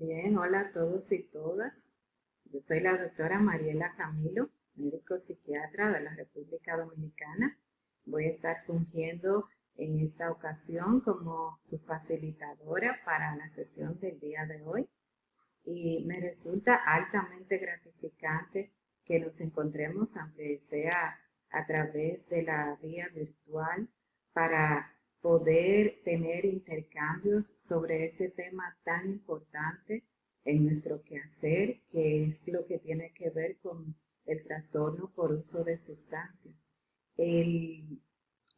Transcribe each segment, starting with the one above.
Bien, hola a todos y todas. Yo soy la doctora Mariela Camilo, médico psiquiatra de la República Dominicana. Voy a estar fungiendo en esta ocasión como su facilitadora para la sesión del día de hoy y me resulta altamente gratificante que nos encontremos, aunque sea a través de la vía virtual, para poder tener intercambios sobre este tema tan importante en nuestro quehacer, que es lo que tiene que ver con el trastorno por uso de sustancias. El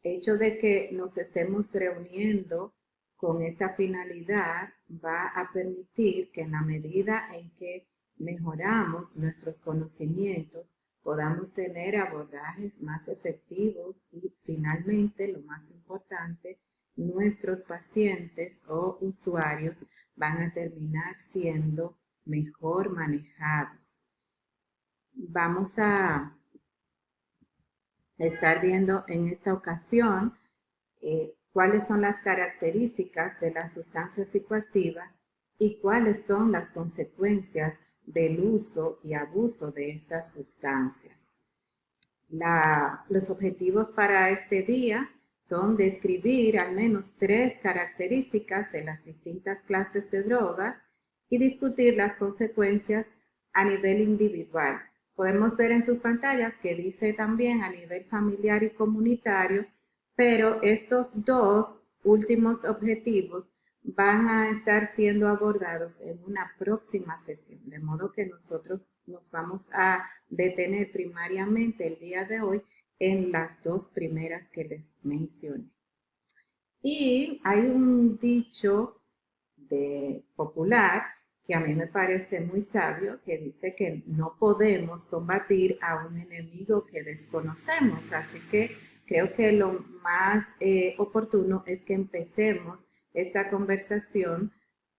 hecho de que nos estemos reuniendo con esta finalidad va a permitir que en la medida en que mejoramos nuestros conocimientos, podamos tener abordajes más efectivos y finalmente, lo más importante, nuestros pacientes o usuarios van a terminar siendo mejor manejados. Vamos a estar viendo en esta ocasión cuáles son las características de las sustancias psicoactivas y cuáles son las consecuencias del uso y abuso de estas sustancias. Los objetivos para este día son describir al menos 3 características de las distintas clases de drogas y discutir las consecuencias a nivel individual. Podemos ver en sus pantallas que dice también a nivel familiar y comunitario, pero estos dos últimos objetivos van a estar siendo abordados en una próxima sesión, de modo que nosotros nos vamos a detener primariamente el día de hoy en las 2 primeras que les mencioné. Y hay un dicho popular que a mí me parece muy sabio, que dice que no podemos combatir a un enemigo que desconocemos, así que creo que lo más oportuno es que empecemos esta conversación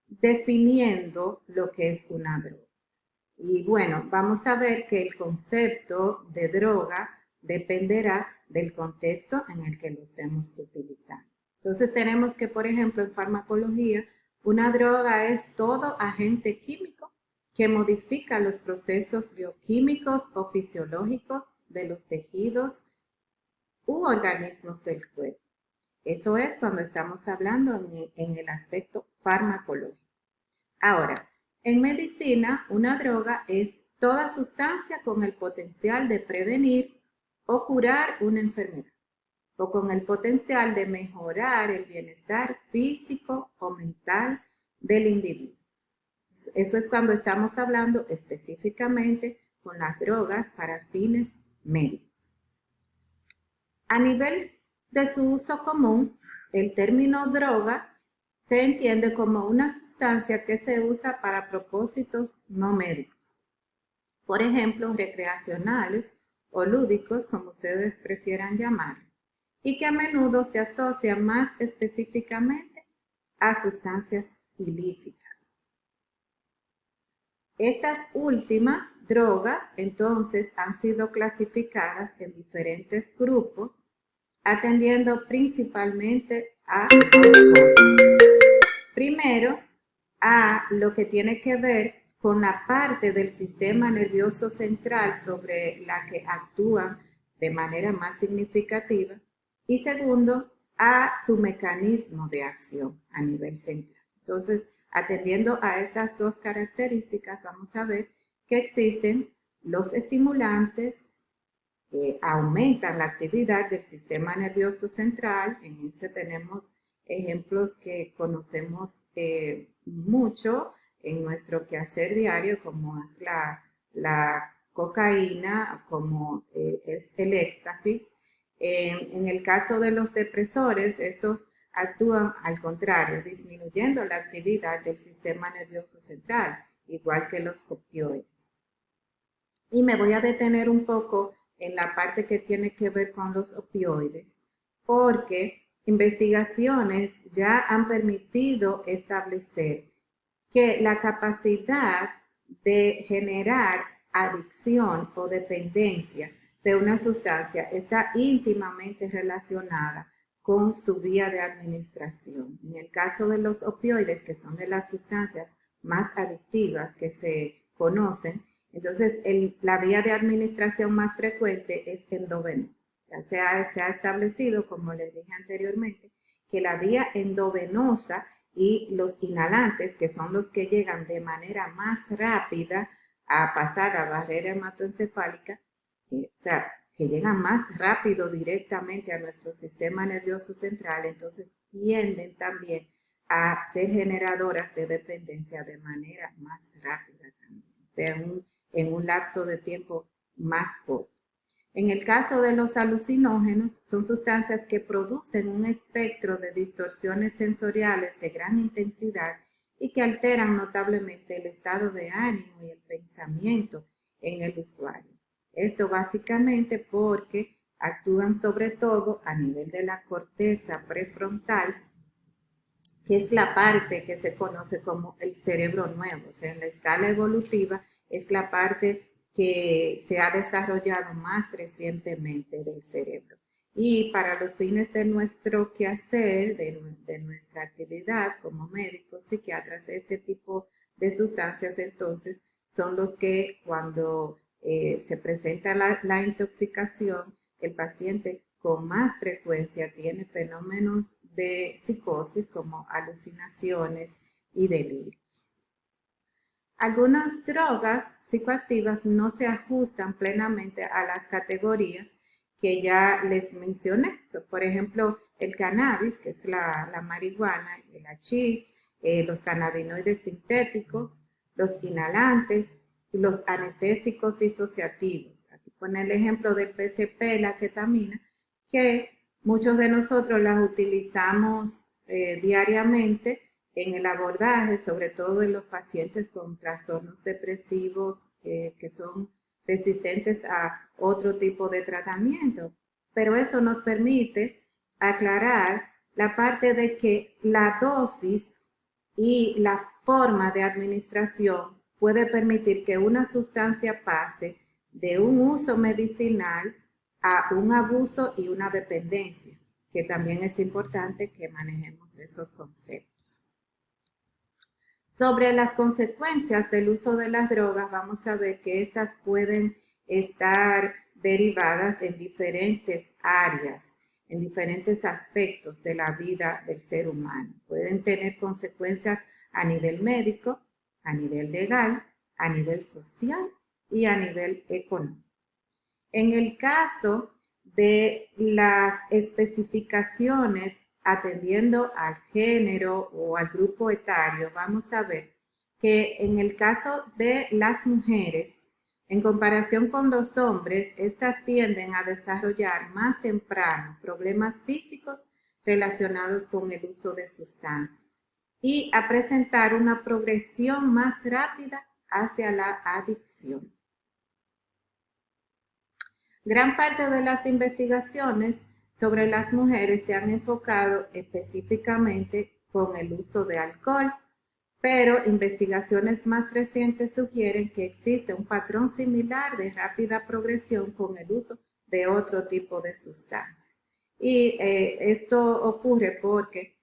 definiendo lo que es una droga. Y bueno, vamos a ver que el concepto de droga dependerá del contexto en el que lo estemos utilizando. Entonces tenemos que, por ejemplo, en farmacología, una droga es todo agente químico que modifica los procesos bioquímicos o fisiológicos de los tejidos u organismos del cuerpo. Eso es cuando estamos hablando en el aspecto farmacológico. Ahora, en medicina, una droga es toda sustancia con el potencial de prevenir o curar una enfermedad, o con el potencial de mejorar el bienestar físico o mental del individuo. Eso es cuando estamos hablando específicamente con las drogas para fines médicos. A nivel de su uso común, el término droga se entiende como una sustancia que se usa para propósitos no médicos. Por ejemplo, recreacionales o lúdicos, como ustedes prefieran llamarles, y que a menudo se asocia más específicamente a sustancias ilícitas. Estas últimas drogas, entonces, han sido clasificadas en diferentes grupos, atendiendo principalmente a dos cosas. Primero, a lo que tiene que ver con la parte del sistema nervioso central sobre la que actúan de manera más significativa. Y segundo, a su mecanismo de acción a nivel central. Entonces, atendiendo a esas dos características, vamos a ver que existen los estimulantes que aumentan la actividad del sistema nervioso central. En ese tenemos ejemplos que conocemos mucho en nuestro quehacer diario, como es la cocaína, como es el éxtasis. En el caso de los depresores, estos actúan al contrario, disminuyendo la actividad del sistema nervioso central, igual que los opioides. Y me voy a detener un poco en la parte que tiene que ver con los opioides, porque investigaciones ya han permitido establecer que la capacidad de generar adicción o dependencia de una sustancia está íntimamente relacionada con su vía de administración. En el caso de los opioides, que son de las sustancias más adictivas que se conocen. Entonces, la vía de administración más frecuente es endovenosa. Ya se ha establecido, como les dije anteriormente, que la vía endovenosa y los inhalantes, que son los que llegan de manera más rápida a pasar a barrera hematoencefálica, o sea, que llegan más rápido directamente a nuestro sistema nervioso central, entonces tienden también a ser generadoras de dependencia de manera más rápida también, o sea, en un lapso de tiempo más corto. En el caso de los alucinógenos, son sustancias que producen un espectro de distorsiones sensoriales de gran intensidad y que alteran notablemente el estado de ánimo y el pensamiento en el usuario. Esto básicamente porque actúan sobre todo a nivel de la corteza prefrontal, que es la parte que se conoce como el cerebro nuevo. O sea, en la escala evolutiva es la parte que se ha desarrollado más recientemente del cerebro. Y para los fines de nuestro quehacer, de nuestra actividad como médicos, psiquiatras, este tipo de sustancias entonces son los que cuando se presenta la intoxicación, el paciente con más frecuencia tiene fenómenos de psicosis como alucinaciones y delirios. Algunas drogas psicoactivas no se ajustan plenamente a las categorías que ya les mencioné. Por ejemplo, el cannabis, que es la marihuana, el hachís, los cannabinoides sintéticos, los inhalantes, los anestésicos disociativos. Aquí pone el ejemplo del PCP, la ketamina, que muchos de nosotros las utilizamos diariamente en el abordaje, sobre todo en los pacientes con trastornos depresivos que son resistentes a otro tipo de tratamiento. Pero eso nos permite aclarar la parte de que la dosis y la forma de administración puede permitir que una sustancia pase de un uso medicinal a un abuso y una dependencia, que también es importante que manejemos esos conceptos. Sobre las consecuencias del uso de las drogas, vamos a ver que estas pueden estar derivadas en diferentes áreas, en diferentes aspectos de la vida del ser humano. Pueden tener consecuencias a nivel médico, a nivel legal, a nivel social y a nivel económico. En el caso de las especificaciones atendiendo al género o al grupo etario, vamos a ver que en el caso de las mujeres, en comparación con los hombres, estas tienden a desarrollar más temprano problemas físicos relacionados con el uso de sustancias y a presentar una progresión más rápida hacia la adicción. Gran parte de las investigaciones sobre las mujeres se han enfocado específicamente con el uso de alcohol, pero investigaciones más recientes sugieren que existe un patrón similar de rápida progresión con el uso de otro tipo de sustancias. Y esto ocurre porque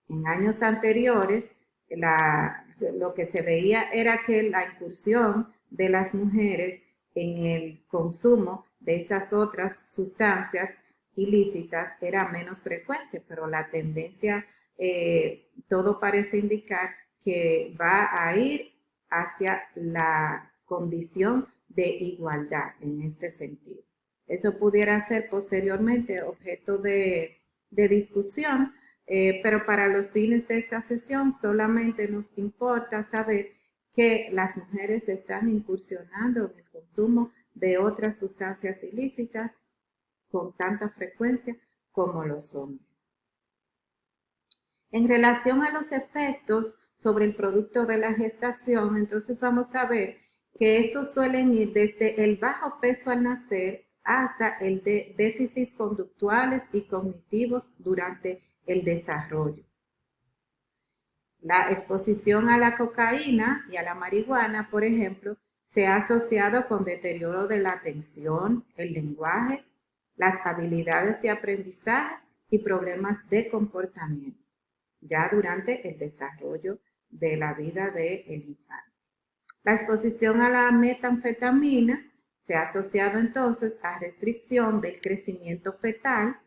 en años anteriores lo que se veía era que la incursión de las mujeres en el consumo de esas otras sustancias ilícitas era menos frecuente, pero la tendencia, todo parece indicar que va a ir hacia la condición de igualdad en este sentido. Eso pudiera ser posteriormente objeto de discusión, pero para los fines de esta sesión solamente nos importa saber que las mujeres están incursionando en el consumo de otras sustancias ilícitas con tanta frecuencia como los hombres. En relación a los efectos sobre el producto de la gestación, entonces vamos a ver que estos suelen ir desde el bajo peso al nacer hasta el de déficits conductuales y cognitivos durante el desarrollo. La exposición a la cocaína y a la marihuana, por ejemplo, se ha asociado con deterioro de la atención, el lenguaje, las habilidades de aprendizaje y problemas de comportamiento, ya durante el desarrollo de la vida del infante. La exposición a la metanfetamina se ha asociado entonces a restricción del crecimiento fetal,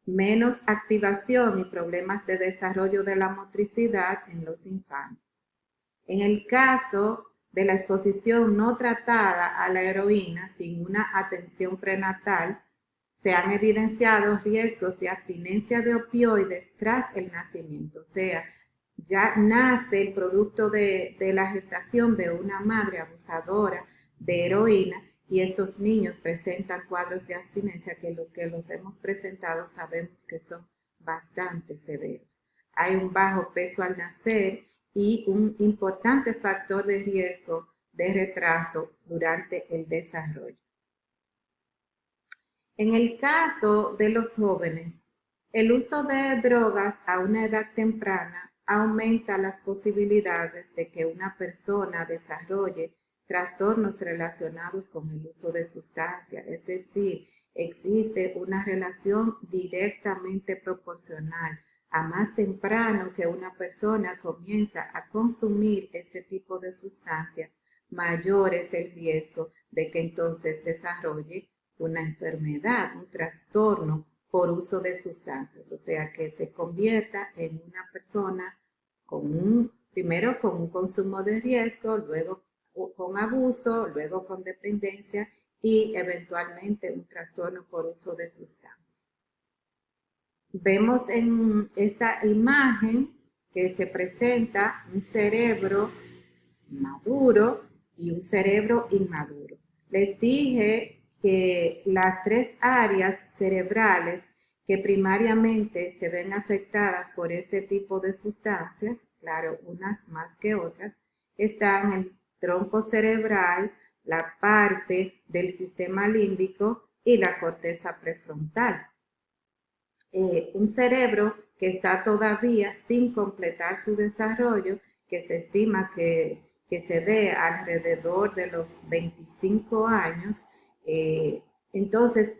menos activación y problemas de desarrollo de la motricidad en los infantes. En el caso de la exposición no tratada a la heroína sin una atención prenatal, se han evidenciado riesgos de abstinencia de opioides tras el nacimiento. O sea, ya nace el producto de la gestación de una madre abusadora de heroína y estos niños presentan cuadros de abstinencia que los hemos presentado sabemos que son bastante severos. Hay un bajo peso al nacer y un importante factor de riesgo de retraso durante el desarrollo. En el caso de los jóvenes, el uso de drogas a una edad temprana aumenta las posibilidades de que una persona desarrolle trastornos relacionados con el uso de sustancias, es decir, existe una relación directamente proporcional. A más temprano que una persona comienza a consumir este tipo de sustancias, mayor es el riesgo de que entonces desarrolle una enfermedad, un trastorno por uso de sustancias, o sea, que se convierta en una persona primero con un consumo de riesgo, luego con abuso, luego con dependencia y eventualmente un trastorno por uso de sustancias. Vemos en esta imagen que se presenta un cerebro maduro y un cerebro inmaduro. Les dije que las tres áreas cerebrales que primariamente se ven afectadas por este tipo de sustancias, claro, unas más que otras, están el tronco cerebral, la parte del sistema límbico y la corteza prefrontal. Un cerebro que está todavía sin completar su desarrollo, que se estima que se dé alrededor de los 25 años, entonces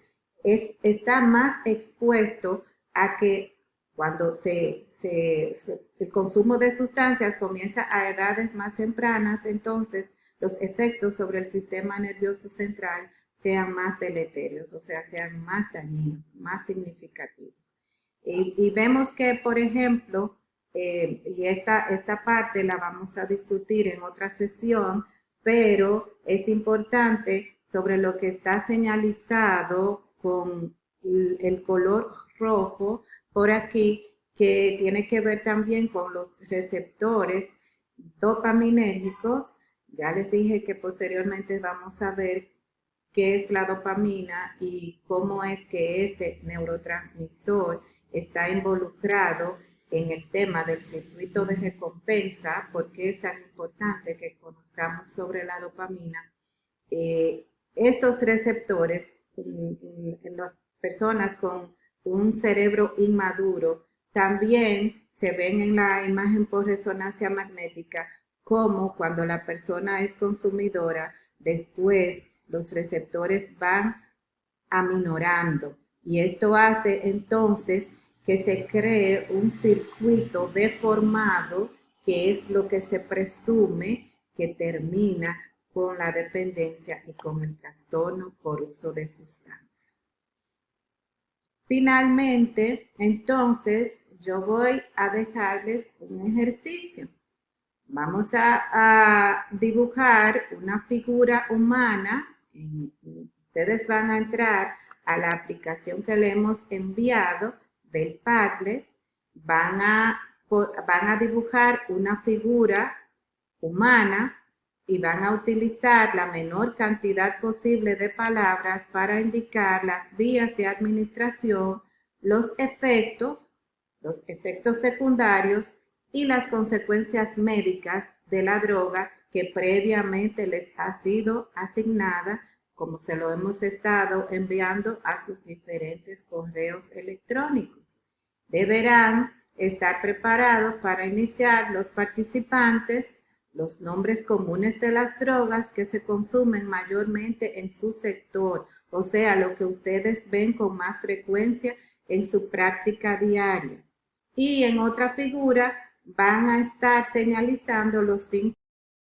está más expuesto a que cuando el consumo de sustancias comienza a edades más tempranas, entonces los efectos sobre el sistema nervioso central sean más deleterios, o sea, sean más dañinos, más significativos. Y vemos que, por ejemplo, y esta parte la vamos a discutir en otra sesión, pero es importante sobre lo que está señalizado con el color rojo por aquí, que tiene que ver también con los receptores dopaminérgicos. Ya les dije que posteriormente vamos a ver qué es la dopamina y cómo es que este neurotransmisor está involucrado en el tema del circuito de recompensa, por qué es tan importante que conozcamos sobre la dopamina. Estos receptores en las personas con un cerebro inmaduro también se ven en la imagen por resonancia magnética como cuando la persona es consumidora, después los receptores van aminorando y esto hace entonces que se cree un circuito deformado que es lo que se presume que termina con la dependencia y con el trastorno por uso de sustancias. Finalmente, entonces, yo voy a dejarles un ejercicio. Vamos a dibujar una figura humana. Ustedes van a entrar a la aplicación que le hemos enviado del Padlet. Van a dibujar una figura humana y van a utilizar la menor cantidad posible de palabras para indicar las vías de administración, los efectos secundarios y las consecuencias médicas de la droga que previamente les ha sido asignada, como se lo hemos estado enviando a sus diferentes correos electrónicos. Deberán estar preparados para iniciar los participantes, los nombres comunes de las drogas que se consumen mayormente en su sector, o sea, lo que ustedes ven con más frecuencia en su práctica diaria. Y en otra figura van a estar señalizando los 5